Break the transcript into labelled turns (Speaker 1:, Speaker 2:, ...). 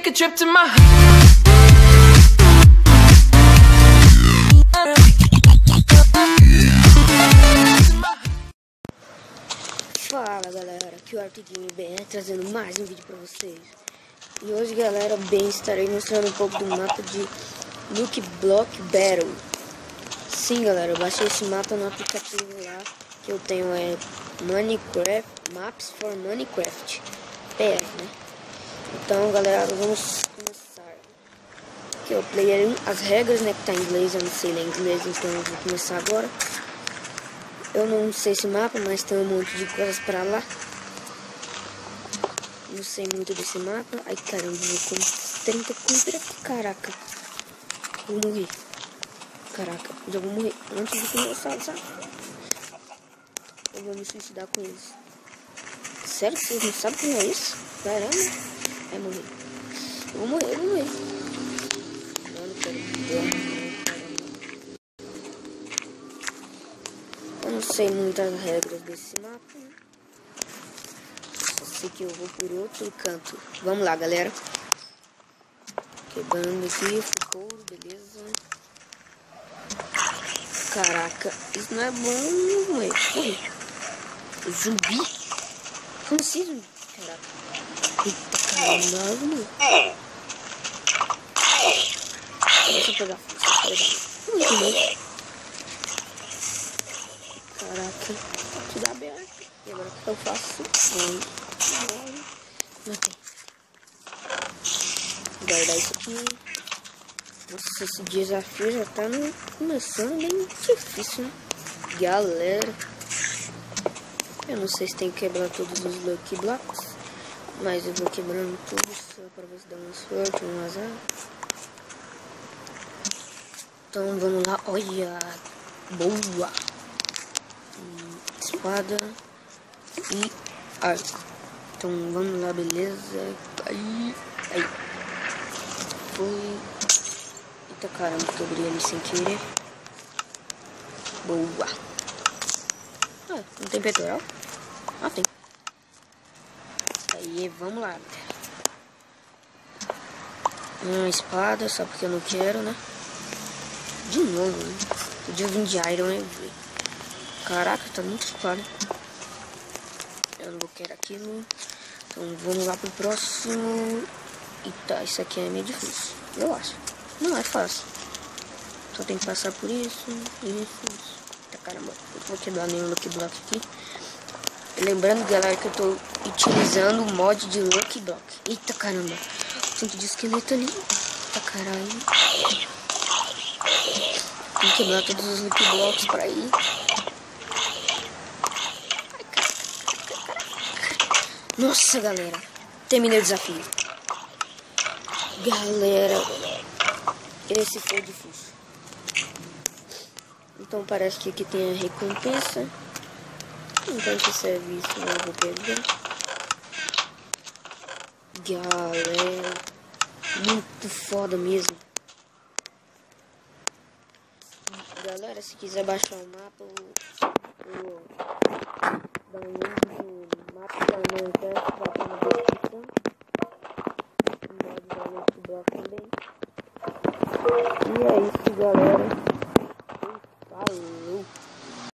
Speaker 1: take a trip to my
Speaker 2: Fala galera, aqui é o Arthur Game BR trazendo mais um vídeo pra vocês. E hoje galera, estarei mostrando um pouco do mapa de Lucky Block Battle. Sim galera, eu baixei esse mapa no aplicativo lá que eu tenho, é Minecraft, Maps for Minecraft PR, né? Então galera, vamos começar. Aqui é o player 1, as regras, né, que tá em inglês, eu não sei ler inglês, então eu vou começar agora. Eu não sei esse mapa, mas tem um monte de coisas pra lá. Não sei muito desse mapa. Ai caramba, vou com 30 creeper aqui, caraca. Vou morrer. Caraca, já vou morrer antes de começar, sabe? Eu vou me suicidar com eles. Sério que vocês não sabem como é isso? Caramba. Vai morrer. Eu vou morrer, Mano, quero. Eu não sei muitas regras desse mapa, né? Só sei que eu vou por outro canto. Vamos lá, galera. Quebrando aqui, ficou, beleza. Caraca, isso não é bom, ué. Zumbi? Como assim, zumbi? Caraca. Eita, caramba, mano. Deixa eu pegar. Muito bem. Caraca, tudo aberto. E agora o que eu faço? Matei. Guardar isso aqui. Nossa, esse desafio já tá começando bem difícil, né? Galera, eu não sei se tem que quebrar todos os Lucky Blocks, mas eu vou quebrando tudo só pra ver se dá uma sorte, um azar. Então vamos lá, olha, boa. Espada e arco. Então vamos lá, beleza. Aí. Foi. Eita caramba, quebrei ali sem querer. Boa. Ah, não tem peitoral? Ah, tem. Aí, vamos lá. Uma espada, só porque eu não quero, né? De novo, né? Podia vir de Iron, né? Caraca, tá muito claro. Eu não quero aquilo. Então vamos lá pro próximo. Eita, isso aqui é meio difícil, eu acho. Não é fácil. Só tem que passar por isso. Eita caramba, eu vou quebrar nenhum Lucky Block aqui. Lembrando, galera, que eu tô utilizando o mod de Lucky Block. Eita caramba, tanto de esqueleto ali. Eita caralho. Tem que quebrar todos os Lucky Blocks pra ir. Nossa, galera. Terminei o desafio. Galera. Esse foi difícil. Então parece que aqui tem a recompensa. Então se serve isso, eu vou pegar. Galera. Muito foda mesmo. Galera, se quiser baixar o mapa, eu vou dar um link